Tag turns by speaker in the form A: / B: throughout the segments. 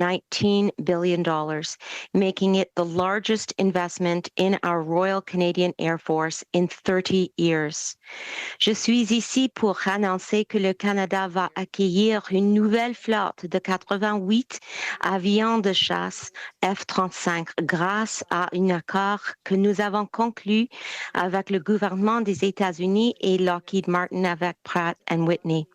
A: $19 billion, making it the largest investment in our Royal Canadian Air Force in 30 years. Je suis ici pour annoncer que le Canada va accueillir une nouvelle flotte de 88 avions de chasse F-35 grâce à un accord que nous avons conclu avec le gouvernement des États-Unis et Lockheed Martin avec Pratt & Whitney.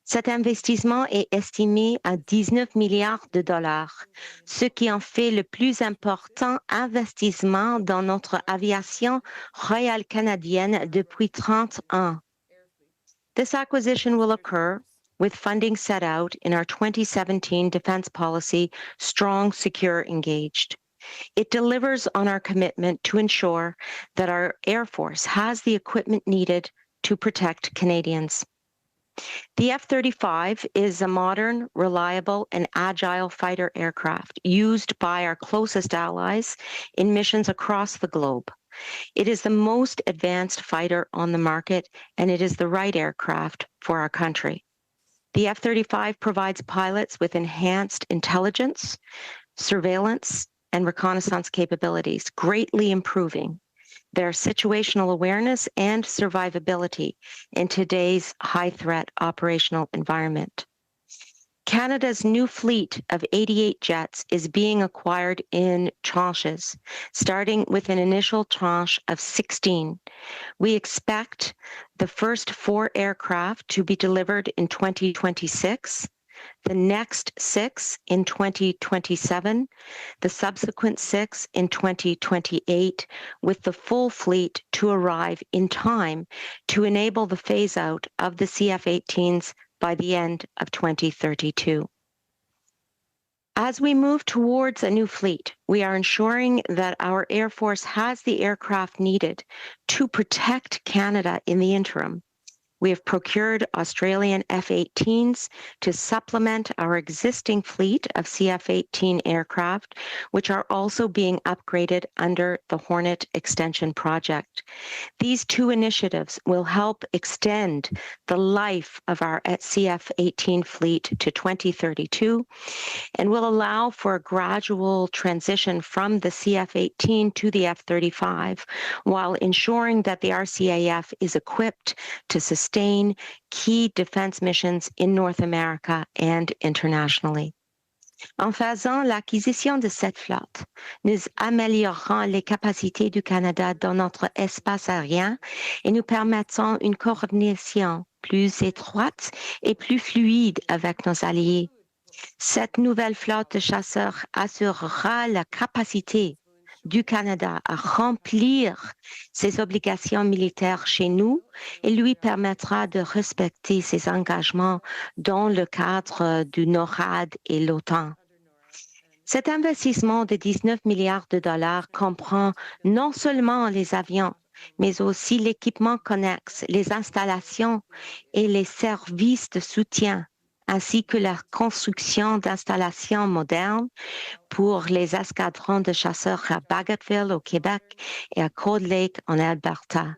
A: Cet investissement est estimé à 19 milliards de dollars, ce qui en fait le plus important investissement dans notre aviation royale canadienne depuis 30 ans. This acquisition will occur with funding set out in our 2017 defense policy, Strong, Secure, Engaged. It delivers on our commitment to ensure that our Air Force has the equipment needed to protect Canadians. The F-35 is a modern, reliable, and agile fighter aircraft used by our closest allies in missions across the globe. It is the most advanced fighter on the market, and it is the right aircraft for our country. The F-35 provides pilots with enhanced intelligence, surveillance, and reconnaissance capabilities, greatly improving their situational awareness and survivability in today's high-threat operational environment. Canada's new fleet of 88 jets is being acquired in tranches, starting with an initial tranche of 16. We expect the first 4 aircraft to be delivered in 2026, the next 6 in 2027, the subsequent 6 in 2028, with the full fleet to arrive in time to enable the phase-out of the CF-18s by the end of 2032. As we move towards a new fleet, we are ensuring that our Air Force has the aircraft needed to protect Canada in the interim. We have procured Australian F-18s to supplement our existing fleet of CF-18 aircraft, which are also being upgraded under the Hornet Extension Project. These 2 initiatives will help extend the life of our CF-18 fleet to 2032 and will allow for a gradual transition from the CF-18 to the F-35 while ensuring that the RCAF is equipped to sustain key defense missions in North America and internationally. En faisant l'acquisition de cette flotte, nous améliorons les capacités du Canada dans notre espace aérien et nous permettons une coordination plus étroite et plus fluide avec nos alliés. Cette nouvelle flotte de chasseurs assurera la capacité du Canada à remplir ses obligations militaires chez nous et lui permettra de respecter ses engagements dans le cadre du NORAD et l'OTAN. Cet investissement de 19 milliards de dollars comprend non seulement les avions, mais aussi l'équipement connexe, les installations et les services de soutien, ainsi que la construction d'installations modernes pour les escadrons de chasseurs à Bagotville au Québec et à Cold Lake en Alberta.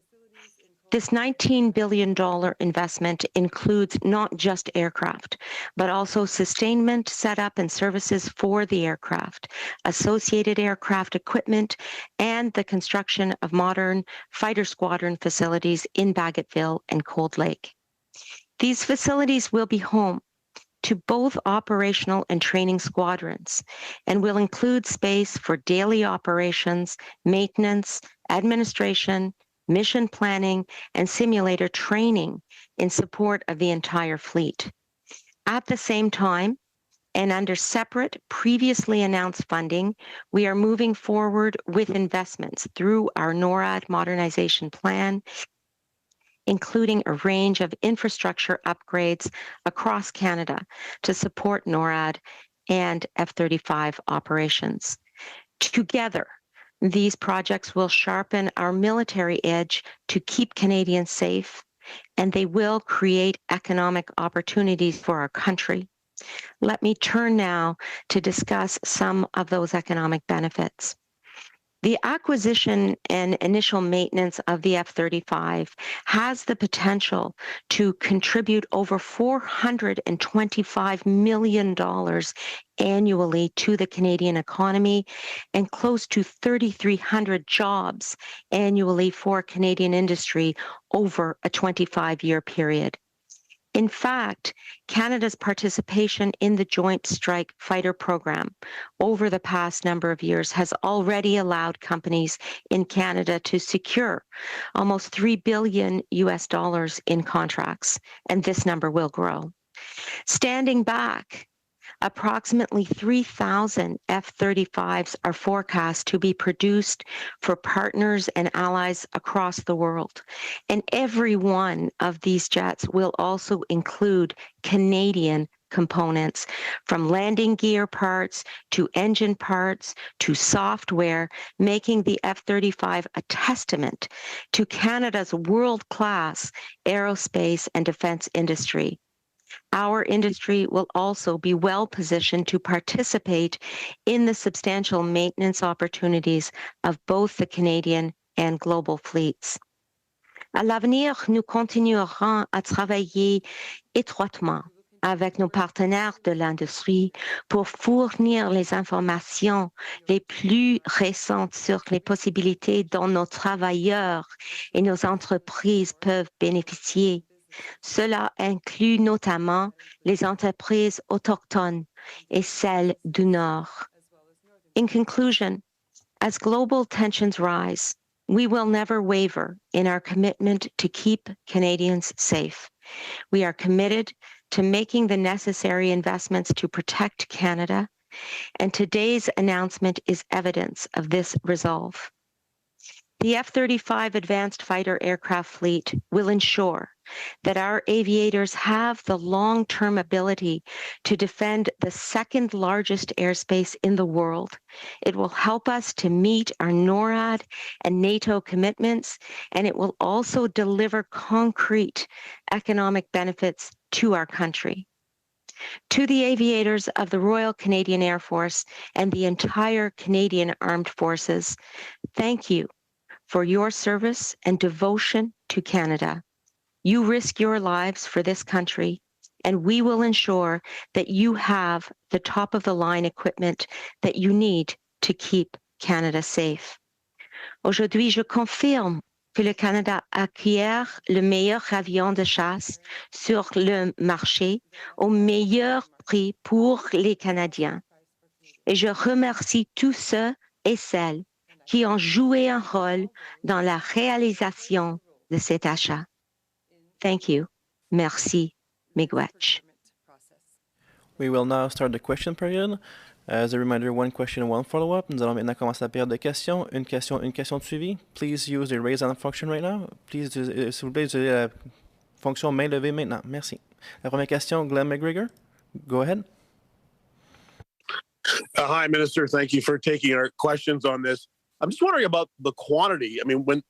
A: This $19 billion investment includes not just aircraft, but also sustainment, setup, and services for the aircraft, associated aircraft equipment, and the construction of modern fighter squadron facilities in Bagotville and Cold Lake. These facilities will be home to both operational and training squadrons and will include space for daily operations, maintenance, administration, mission planning, and simulator training in support of the entire fleet. At the same time, and under separate, previously announced funding, we are moving forward with investments through our NORAD modernization plan, including a range of infrastructure upgrades across Canada to support NORAD and F-35 operations. Together, these projects will sharpen our military edge to keep Canadians safe, and they will create economic opportunities for our country. Let me turn now to discuss some of those economic benefits. The acquisition and initial maintenance of the F-35 has the potential to contribute over $425 million annually to the Canadian economy and close to 3,300 jobs annually for Canadian industry over a 25-year period. In fact, Canada's participation in the Joint Strike Fighter program over the past number of years has already allowed companies in Canada to secure almost $3 billion in contracts, and this number will grow. Standing back, approximately 3,000 F-35s are forecast to be produced for partners and allies across the world. And every one of these jets will also include Canadian components, from landing gear parts to engine parts to software, making the F-35 a testament to Canada's world-class aerospace and defense industry. Our industry will also be well positioned to participate in the substantial maintenance opportunities of both the Canadian and global fleets. À l'avenir, nous continuerons à travailler étroitement avec nos partenaires de l'industrie pour fournir les informations les plus récentes sur les possibilités dont nos travailleurs et nos entreprises peuvent bénéficier. Cela inclut notamment les entreprises autochtones et celles du Nord. In conclusion, as global tensions rise, we will never waver in our commitment to keep Canadians safe. We are committed to making the necessary investments to protect Canada, and today's announcement is evidence of this resolve. The F-35 Advanced Fighter Aircraft Fleet will ensure that our aviators have the long-term ability to defend the second largest airspace in the world. It will help us to meet our NORAD and NATO commitments, and it will also deliver concrete economic benefits to our country. To the aviators of the Royal Canadian Air Force and the entire Canadian Armed Forces, thank you for your service and devotion to Canada. You risk your lives for this country, and we will ensure that you have the top-of-the-line equipment that you need to keep Canada safe. Aujourd'hui, je confirme que le Canada acquiert le meilleur avion de chasse sur le marché au meilleur prix pour les Canadiens. Et je remercie tous ceux et celles qui ont joué un rôle dans la réalisation de cet achat. Thank you. Merci. Miigwech.
B: We will now start the question period. As a reminder, one question, one follow-up. Nous allons maintenant commencer la période de questions. Une question de suivi. Please use the raise hand function right now. Please, s'il vous plaît, utilisez la fonction main levée maintenant. Merci. La première question, Glenn McGregor. Go ahead.
C: Hi, Minister. Thank you for taking our questions on this. I'm just wondering about the quantity. I mean, when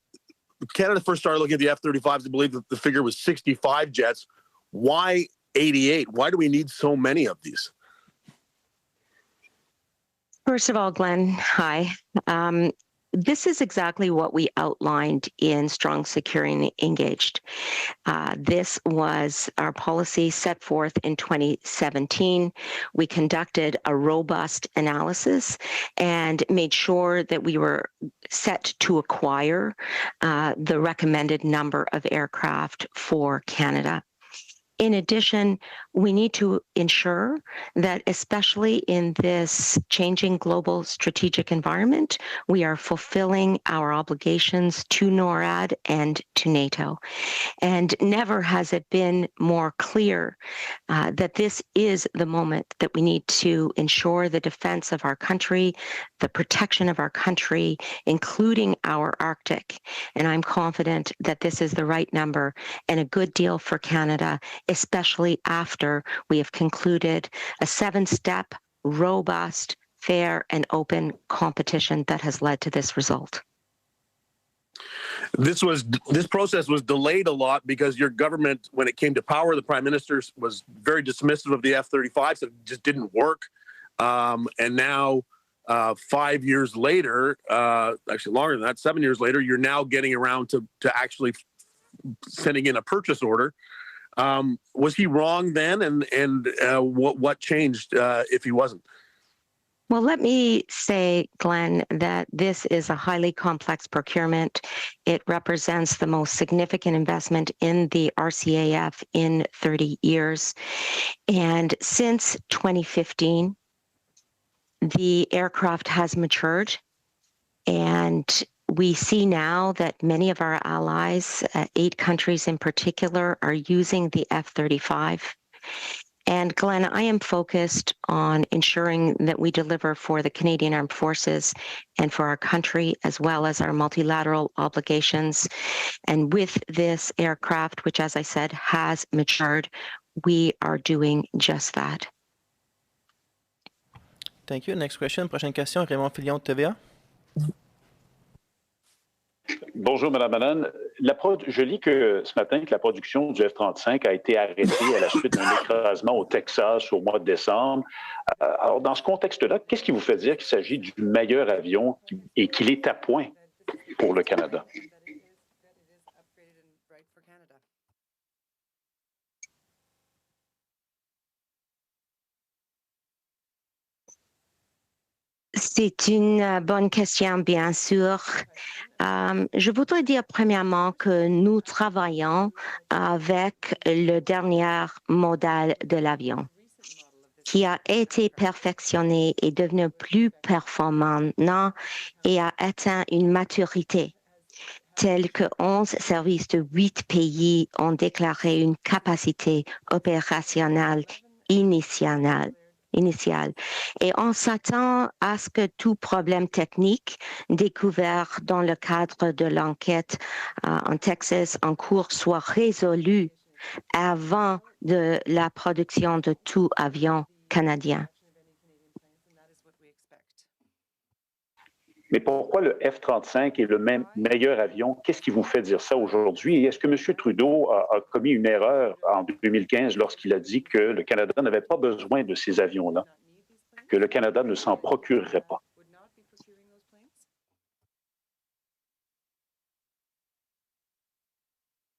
C: Canada first started looking at the F-35s, I believe that the figure was 65 jets. Why 88? Why do we need so many of these?
A: First of all, Glenn, hi. This is exactly what we outlined in Strong, Secure, and Engaged. This was our policy set forth in 2017. We conducted a robust analysis and made sure that we were set to acquire the recommended number of aircraft for Canada. In addition, we need to ensure that, especially in this changing global strategic environment, we are fulfilling our obligations to NORAD and to NATO. And never has it been more clear that this is the moment that we need to ensure the defense of our country, the protection of our country, including our Arctic. And I'm confident that this is the right number and a good deal for Canada, especially after we have concluded a 7-step, robust, fair, and open competition that has led to this result.
C: This process was delayed a lot because your government, when it came to power, the Prime Minister was very dismissive of the F-35s. It just didn't work. And now 5 years later, actually longer than that, 7 years later, you're now getting around to actually sending in a purchase order. Was he wrong then? And what changed if he wasn't?
A: Well, let me say, Glenn, that this is a highly complex procurement. It represents the most significant investment in the RCAF in 30 years. And since 2015, the aircraft has matured, and we see now that many of our allies, 8 countries in particular, are using the F-35. And Glenn, I am focused on ensuring that we deliver for the Canadian Armed Forces and for our country, as well as our multilateral obligations. And with this aircraft, which, as I said, has matured, we are doing just that.
B: Thank you. Next question. Prochaine question, Raymond Filion de TVA.
D: Bonjour, Mme Anand. Je lis que ce matin que la production du F-35 a été arrêtée à la suite d'un écrasement au Texas au mois de décembre. Alors, dans ce contexte-là, qu'est-ce qui vous fait dire qu'il s'agit du meilleur avion et qu'il est à point pour le Canada?
A: C'est une bonne question, bien sûr. Je voudrais dire premièrement que nous travaillons avec le dernier modèle de l'avion qui a été perfectionné et devenu plus performant et a atteint une maturité telle que 11 services de 8 pays ont déclaré une capacité opérationnelle initiale. Et on s'attend à ce que tout problème technique découvert dans le cadre de l'enquête en Texas en cours soit résolu avant de la production de tout avion canadien.
D: Mais pourquoi le F-35 est le meilleur avion? Qu'est-ce qui vous fait dire ça aujourd'hui? Et est-ce que M. Trudeau a commis une erreur en 2015 lorsqu'il a dit que le Canada n'avait pas besoin de ces avions-là, que le Canada ne s'en procurerait pas?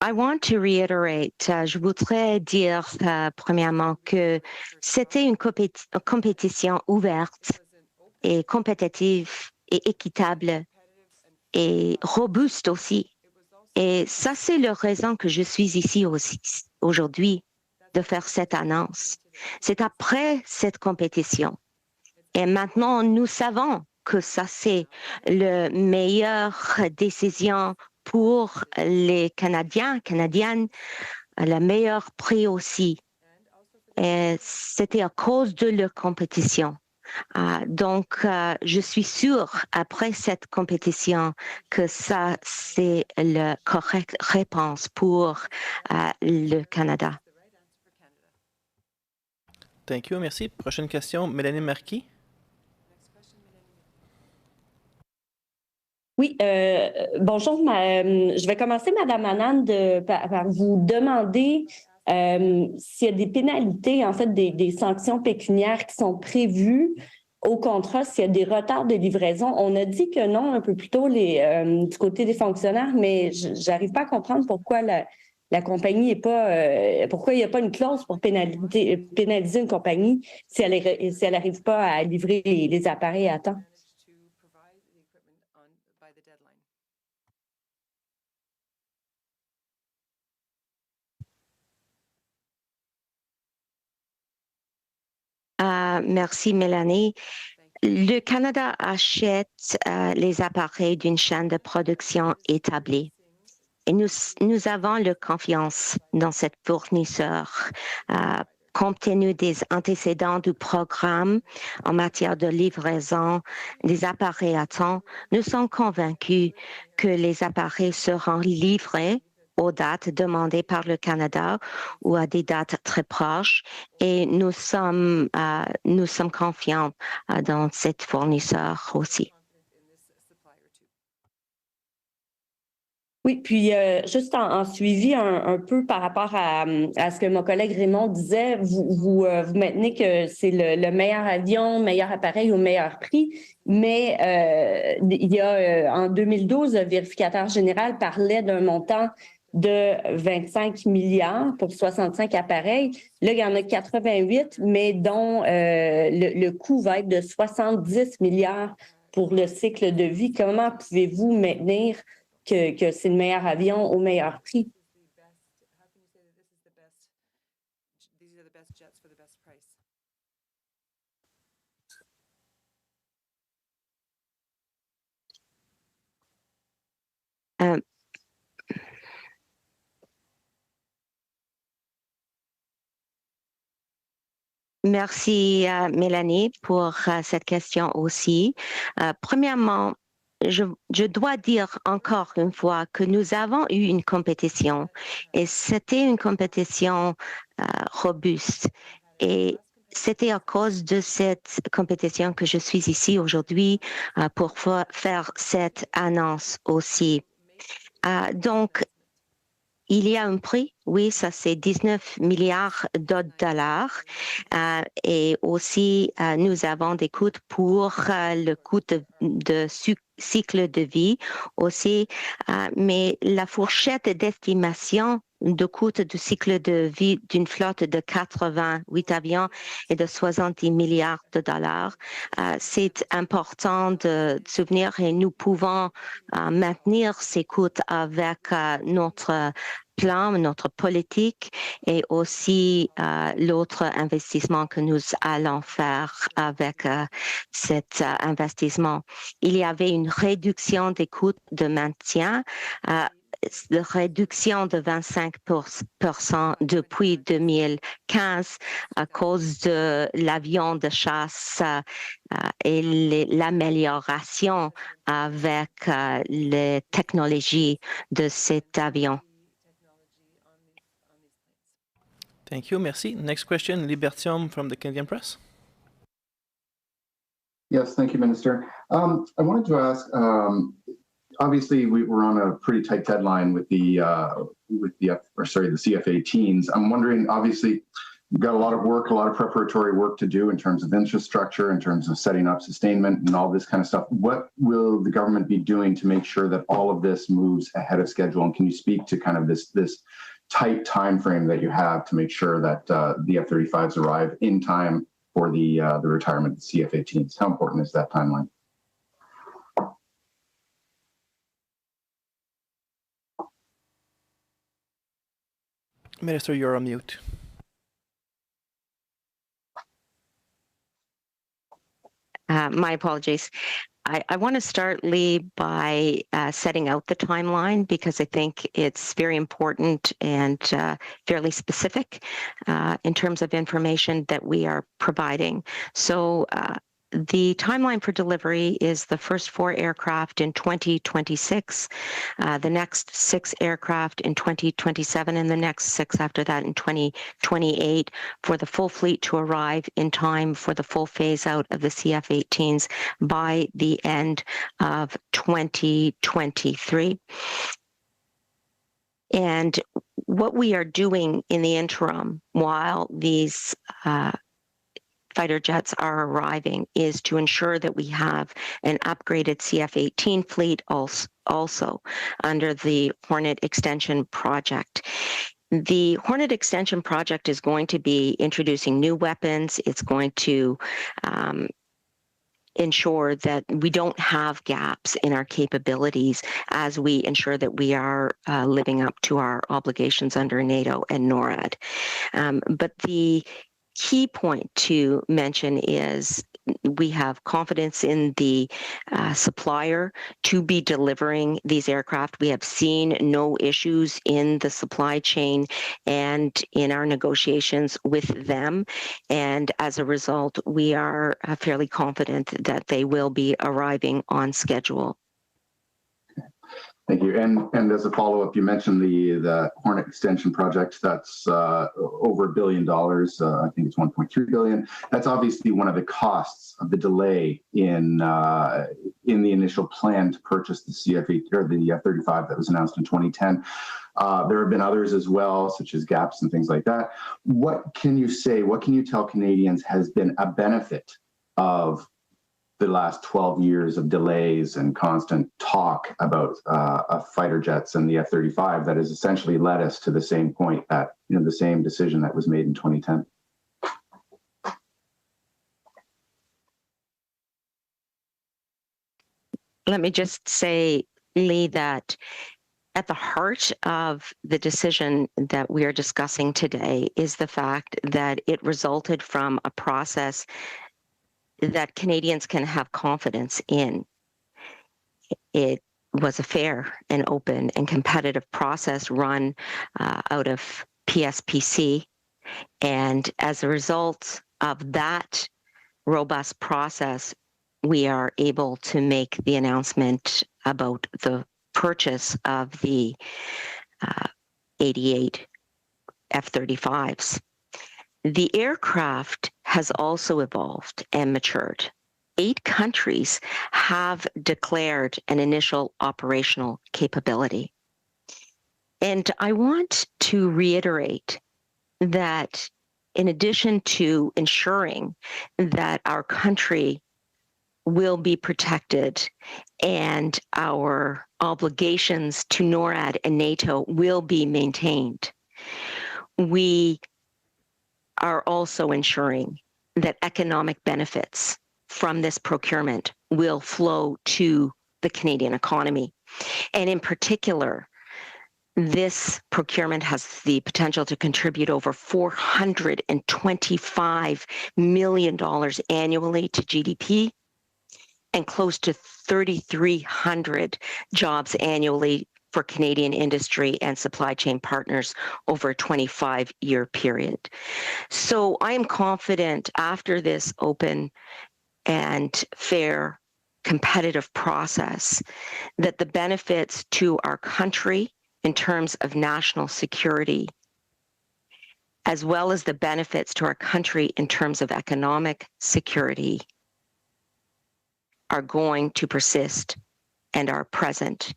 A: I want to reiterate, je voudrais dire premièrement que c'était une compétition ouverte et compétitive et équitable et robuste aussi. Et ça, c'est la raison que je suis ici aussi aujourd'hui de faire cette annonce. C'est après cette compétition. Et maintenant, nous savons que ça, c'est la meilleure décision pour les Canadiens, Canadiennes, le meilleur prix aussi. Et c'était à cause de la compétition. Donc, je suis sûre, après cette compétition, que ça, c'est la correcte réponse pour le Canada.
B: Thank you. Merci. Prochaine question, Mélanie Marquis.
E: Oui, bonjour. Je vais commencer, Mme Anand, par vous demander s'il y a des pénalités, en fait, des sanctions pécuniaires qui sont prévues au contrat, s'il y a des retards de livraison. On a dit que non un peu plus tôt du côté des fonctionnaires, mais je n'arrive pas à comprendre pourquoi la compagnie n'est pas... pourquoi il n'y a pas une clause pour pénaliser une compagnie si elle n'arrive pas à livrer les appareils à temps.
A: Merci, Mélanie. Le Canada achète les appareils d'une chaîne de production établie. Et nous avons la confiance dans cette fournisseur. Compte tenu des antécédents du programme en matière de livraison des appareils à temps, nous sommes convaincus que les appareils seront livrés aux dates demandées par le Canada ou à des dates très proches, et nous sommes confiants dans cet fournisseur aussi.
E: Oui, puis juste en suivi un peu par rapport à ce que mon collègue Raymond disait, vous maintenez que c'est le meilleur avion, meilleur appareil au meilleur prix, mais il y a en 2012, le vérificateur général parlait d'un montant de 25 milliards pour 65 appareils. Là, il y en a 88, mais dont le coût va être de 70 milliards pour le cycle de vie. Comment pouvez-vous maintenir que c'est le meilleur avion au meilleur prix?
A: Merci, Mélanie, pour cette question aussi. Premièrement, je dois dire encore une fois que nous avons eu une compétition et c'était une compétition robuste. Et c'était à cause de cette compétition que je suis ici aujourd'hui pour faire cette annonce aussi. Donc, il y a un prix, oui, ça c'est 19 milliards de dollars. Et aussi, nous avons des coûts pour le coût de cycle de vie aussi. Mais la fourchette d'estimation de coût de cycle de vie d'une flotte de 88 avions et de 70 milliards de dollars. C'est important de souvenir et nous pouvons maintenir ces coûts avec notre plan, notre politique et aussi l'autre investissement que nous allons faire avec cet investissement. Il y avait une réduction des coûts de maintien, de réduction de 25% depuis 2015 à cause de l'avion de chasse et l'amélioration avec les technologies de cet avion.
B: Thank you. Merci. Next question, Libertium from the Canadian Press.
F: Yes, thank you, Minister. I wanted to ask, obviously we're on a pretty tight deadline with the CF-18s. I'm wondering, obviously, you've got a lot of work, a lot of preparatory work to do in terms of infrastructure, in terms of setting up sustainment and all this kind of stuff. What will the government be doing to make sure that all of this moves ahead of schedule? And can you speak to kind of this tight time frame that you have to make sure that the F-35s arrive in time for the retirement of the CF-18s? How important is that timeline?
B: Minister, you're on mute.
A: My apologies. I want to start, Lee, by setting out the timeline because I think it's very important and fairly specific in terms of information that we are providing. So the timeline for delivery is the first 4 aircraft in 2026, the next 6 aircraft in 2027, and the next 6 after that in 2028 for the full fleet to arrive in time for the full phase out of the CF-18s by the end of 2023. And what we are doing in the interim while these fighter jets are arriving is to ensure that we have an upgraded CF-18 fleet also under the Hornet Extension Project. The Hornet Extension Project is going to be introducing new weapons. It's going to ensure that we don't have gaps in our capabilities as we ensure that we are living up to our obligations under NATO and NORAD. But the key point to mention is we have confidence in the supplier to be delivering these aircraft. We have seen no issues in the supply chain and in our negotiations with them. And as a result, we are fairly confident that they will be arriving on schedule.
F: Thank you. And as a follow-up, you mentioned the Hornet extension project. That's over $1 billion. I think it's 1.3 billion. That's obviously one of the costs of the delay in the initial plan to purchase the CF-8 or the F-35 that was announced in 2010. There have been others as well, such as gaps and things like that. What can you say? What can you tell Canadians has been a benefit of the last 12 years of delays and constant talk about fighter jets and the F-35 that has essentially led us to the same point that, the same decision that was made in 2010?
A: Let me just say, Lee, that at the heart of the decision that we are discussing today is the fact that it resulted from a process that Canadians can have confidence in. It was a fair and open and competitive process run out of PSPC. And as a result of that robust process, we are able to make the announcement about the purchase of the 88 F-35s. The aircraft has also evolved and matured. 8 countries have declared an initial operational capability. And I want to reiterate that in addition to ensuring that our country will be protected and our obligations to NORAD and NATO will be maintained, we are also ensuring that economic benefits from this procurement will flow to the Canadian economy. And in particular, this procurement has the potential to contribute over $425 million annually to GDP and close to 3,300 jobs annually for Canadian industry and supply chain partners over a 25-year period. So I am confident after this open and fair competitive process that the benefits to our country in terms of national security, as well as the benefits to our country in terms of economic security, are going to persist and are present.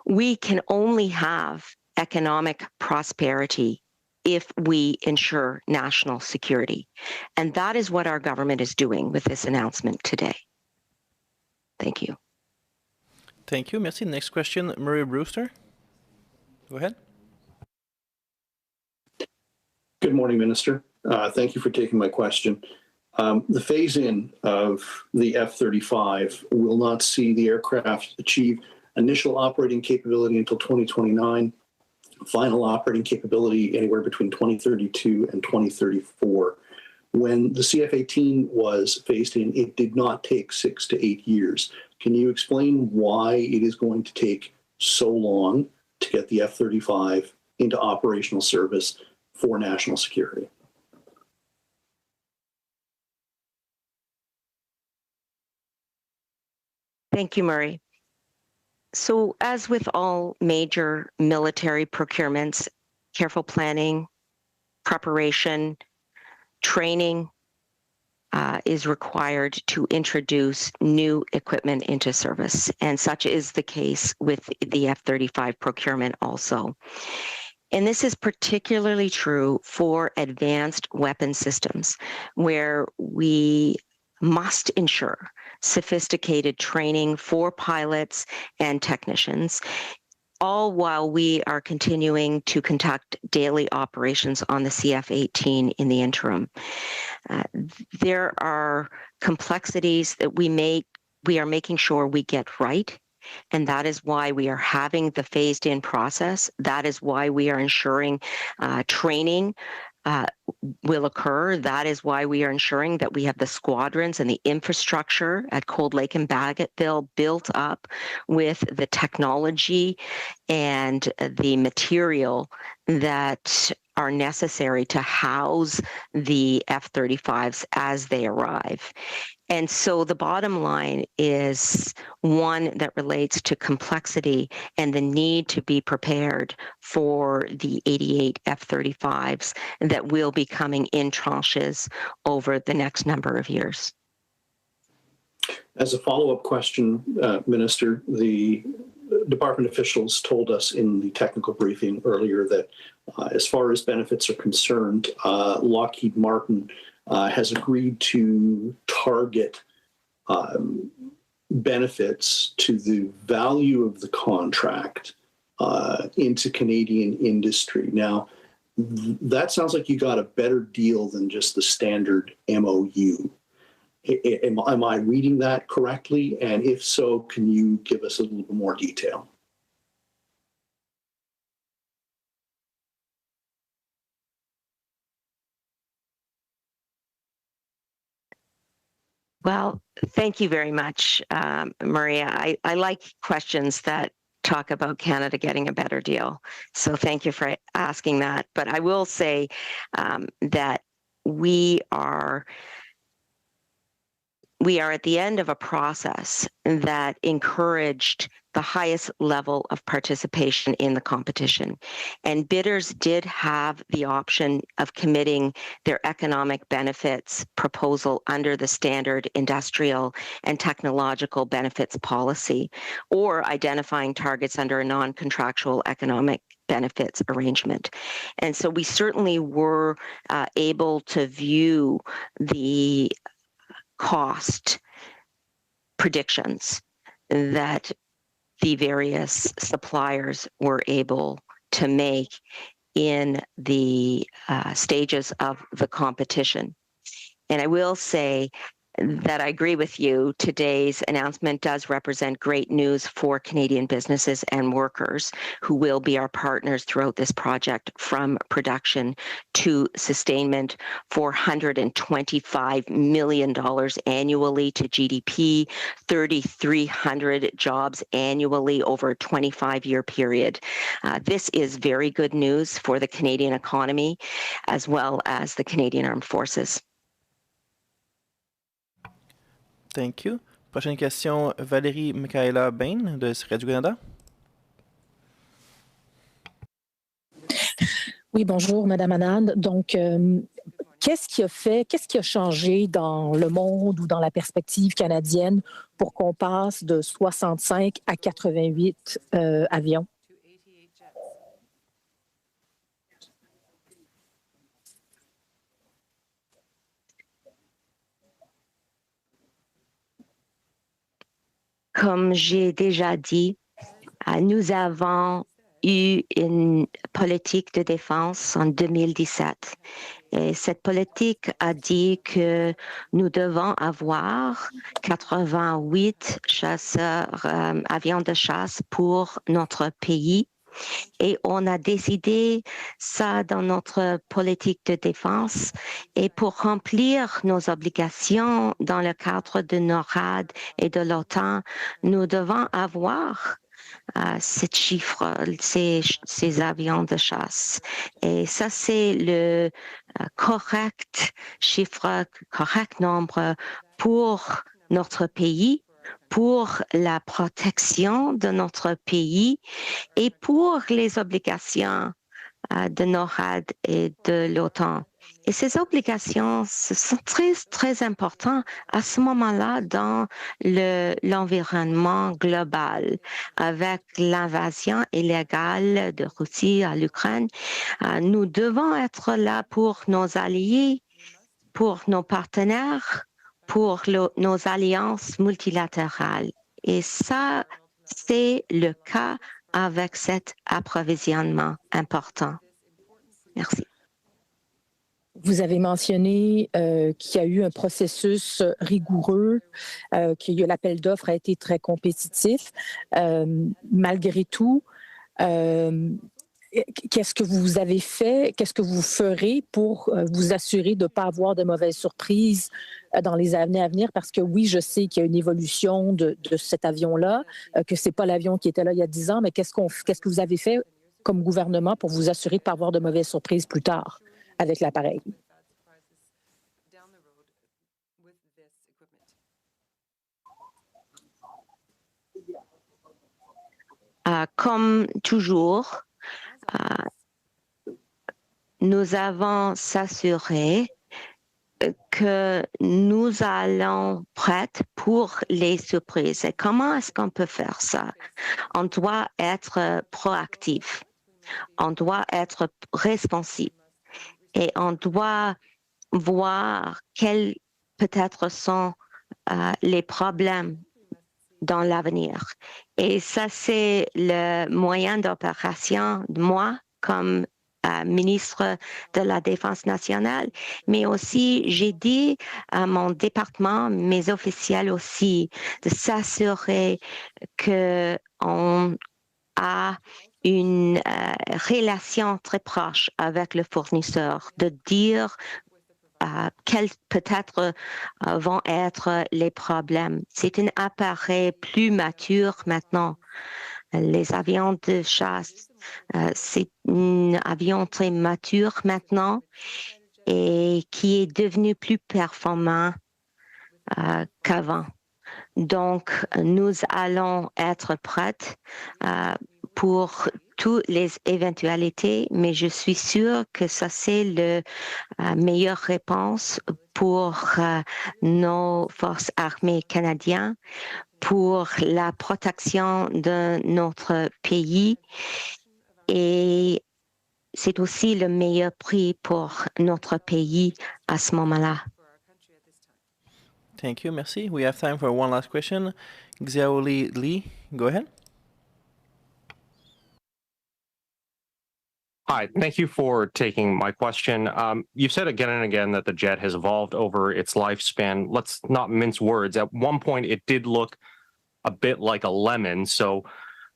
A: We can only have economic prosperity if we ensure national security. And that is what our government is doing with this announcement today. Thank you.
B: Thank you. Merci. Next question, Murray Brewster. Go ahead.
G: Good morning, Minister. Thank you for taking my question. The phase-in of the F-35 will not see the aircraft achieve initial operating capability until 2029, final operating capability anywhere between 2032 and 2034. When the CF-18 was phased in, it did not take 6 to 8 years. Can you explain why it is going to take so long to get the F-35 into operational service for national security?
A: Thank you, Murray. So as with all major military procurements, careful planning, preparation, training is required to introduce new equipment into service. And such is the case with the F-35 procurement also. And this is particularly true for advanced weapon systems, where we must ensure sophisticated training for pilots and technicians, all while we are continuing to conduct daily operations on the CF-18 in the interim. There are complexities that we are making sure we get right. And that is why we are having the phased-in process. That is why we are ensuring training will occur. That is why we are ensuring that we have the squadrons and the infrastructure at Cold Lake and Bagotville built up with the technology and the material that are necessary to house the F-35s as they arrive. And so the bottom line is one that relates to complexity and the need to be prepared for the 88 F-35s that will be coming in tranches over the next number of years.
G: As a follow-up question, Minister, the department officials told us in the technical briefing earlier that as far as benefits are concerned, Lockheed Martin has agreed to target benefits to the value of the contract into Canadian industry. Now, that sounds like you got a better deal than just the standard MOU. Am I reading that correctly? And if so, can you give us a little bit more detail?
A: Well, thank you very much, Maria. I like questions that talk about Canada getting a better deal. So thank you for asking that. But I will say that we are at the end of a process that encouraged the highest level of participation in the competition. And bidders did have the option of committing their economic benefits proposal under the standard industrial and technological benefits policy, or identifying targets under a non-contractual economic benefits arrangement. And so we certainly were able to view the cost predictions that the various suppliers were able to make in the stages of the competition. And I will say that I agree with you. Today's announcement does represent great news for Canadian businesses and workers who will be our partners throughout this project, from production to sustainment. $425 million annually to GDP, 3,300 jobs annually over a 25-year period. This is very good news for the Canadian economy as well as the Canadian Armed Forces.
B: Thank you. Prochaine question, Valérie Michaela Bain de Radio-Canada.
H: Oui, bonjour, Madame Anand. Donc, qu'est-ce qui a changé dans le monde ou dans la perspective canadienne pour qu'on passe de 65 à 88 avions?
A: Comme j'ai déjà dit, nous avons eu une politique de défense en 2017. Et cette politique a dit que nous devons avoir 88 chasseurs, avions de chasse pour notre pays. Et on a décidé ça dans notre politique de défense. Et pour remplir nos obligations dans le cadre de NORAD et de l'OTAN, nous devons avoir ce chiffre, ces avions de chasse. Et ça, c'est le correct chiffre, correct nombre pour notre pays, pour la protection de notre pays et pour les obligations de NORAD et de l'OTAN. Et ces obligations sont très, très importantes à ce moment-là dans l'environnement global. Avec l'invasion illégale de Russie à l'Ukraine, nous devons être là pour nos alliés, pour nos partenaires, pour nos alliances multilatérales. Et ça, c'est le cas avec cet approvisionnement important. Merci.
H: Vous avez mentionné qu'il y a eu un processus rigoureux, que l'appel d'offres a été très compétitif. Malgré tout, qu'est-ce que vous avez fait, qu'est-ce que vous ferez pour vous assurer de ne pas avoir de mauvaises surprises dans les années à venir? Parce que oui, je sais qu'il y a une évolution de cet avion-là, que ce n'est pas l'avion qui était là il y a 10 ans, mais qu'est-ce que vous avez fait comme gouvernement pour vous assurer de ne pas avoir de mauvaises surprises plus tard avec l'appareil.
A: Comme toujours, nous avons s'assuré que nous allons prêtes pour les surprises. Et comment est-ce qu'on peut faire ça? On doit être proactif, on doit être responsif et on doit voir quels peut-être sont les problèmes dans l'avenir. Et ça, c'est le moyen d'opération de moi comme ministre de la Défense nationale, mais aussi j'ai dit à mon département, mes officiels aussi, de s'assurer qu'on a une relation très proche avec le fournisseur, de dire quels peut-être vont être les problèmes. C'est un appareil plus mature maintenant. Les avions de chasse, c'est un avion très mature maintenant et qui est devenu plus performant qu'avant. Donc, nous allons être prêtes pour toutes les éventualités, mais je suis sûre que ça, c'est la meilleure réponse pour nos forces armées canadiennes, pour la protection de notre pays et c'est aussi le meilleur prix pour notre pays à ce moment-là.
B: Thank you, merci. We have time for one last question. Xiaoli Li, go ahead.
I: Hi, thank you for taking my question. You've said again and again that the jet has evolved over its lifespan. Let's not mince words. At one point, it did look a bit like a lemon. So,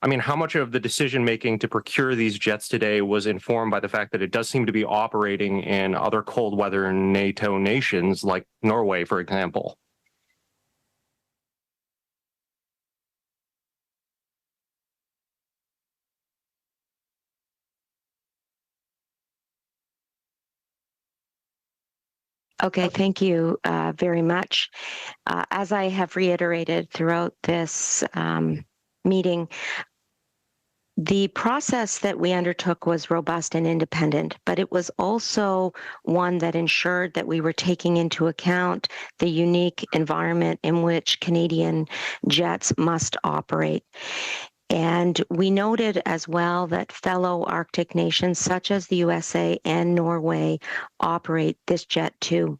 I: I mean, how much of the decision making to procure these jets today was informed by the fact that it does seem to be operating in other cold weather NATO nations like Norway, for example?
A: Okay, thank you very much. As I have reiterated throughout this meeting, the process that we undertook was robust and independent, but it was also one that ensured that we were taking into account the unique environment in which Canadian jets must operate. And we noted as well that fellow Arctic nations such as the USA and Norway operate this jet too.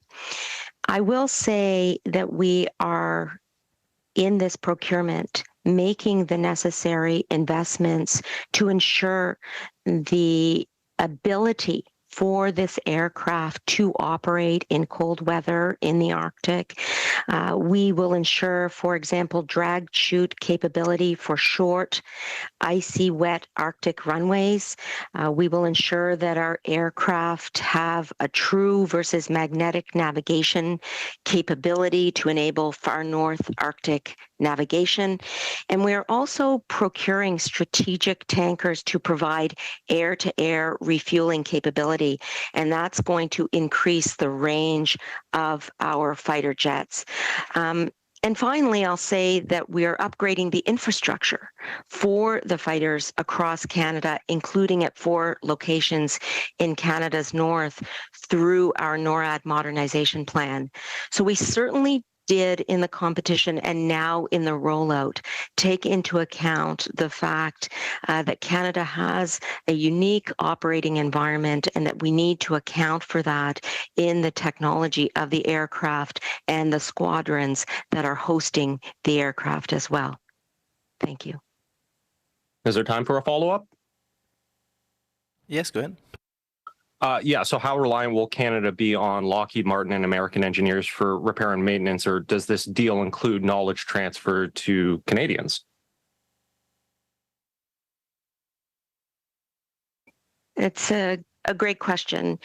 A: I will say that we are in this procurement making the necessary investments to ensure the ability for this aircraft to operate in cold weather in the Arctic. We will ensure, for example, drag chute capability for short, icy, wet Arctic runways. We will ensure that our aircraft have a true versus magnetic navigation capability to enable far north Arctic navigation. And we're also procuring strategic tankers to provide air-to-air refueling capability, and that's going to increase the range of our fighter jets. And finally, I'll say that we are upgrading the infrastructure for the fighters across Canada, including at 4 locations in Canada's north through our NORAD modernization plan. So we certainly did in the competition and now in the rollout take into account the fact that Canada has a unique operating environment and that we need to account for that in the technology of the aircraft and the squadrons that are hosting the aircraft as well. Thank you.
I: Is there time for a follow-up?
B: Yes, go ahead.
I: Yeah, so how reliant will Canada be on Lockheed Martin and American engineers for repair and maintenance, or does this deal include knowledge transfer to Canadians?
A: It's a a great question.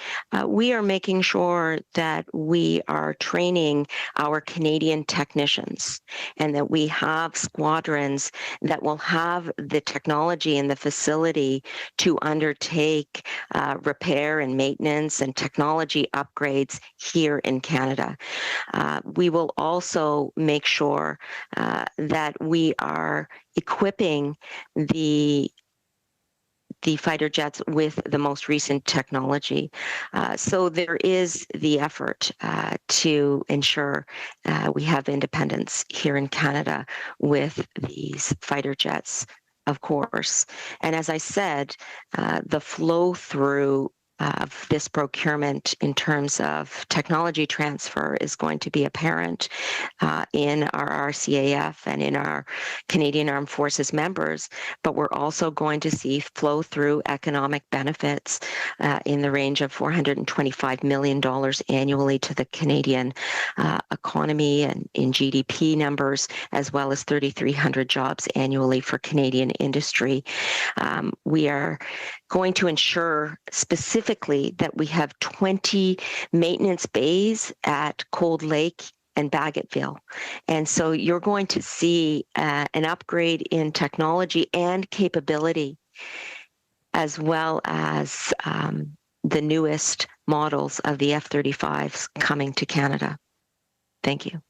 A: We are making sure that we are training our Canadian technicians and that we have squadrons that will have the technology and the facility to undertake repair and maintenance and technology upgrades here in Canada. We will also make sure that we are equipping the fighter jets with the most recent technology. So there is the effort to ensure we have independence here in Canada with these fighter jets, of course. And as I said, the flow through of this procurement in terms of technology transfer is going to be apparent in our RCAF and in our Canadian Armed Forces members, but we're also going to see flow through economic benefits in the range of $425 million annually to the Canadian economy and in GDP numbers, as well as 3,300 jobs annually for Canadian industry. We are going to ensure specifically that we have 20 maintenance bays at Cold Lake and Baggetville. And so you're going to see an upgrade in technology and capability, as well as the newest models of the F-35s coming to Canada. Thank you.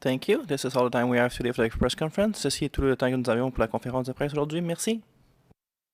B: Thank you. This is all the time we have today for the press conference. Ceci est tout le temps que nous avions pour la conférence de presse aujourd'hui. Merci.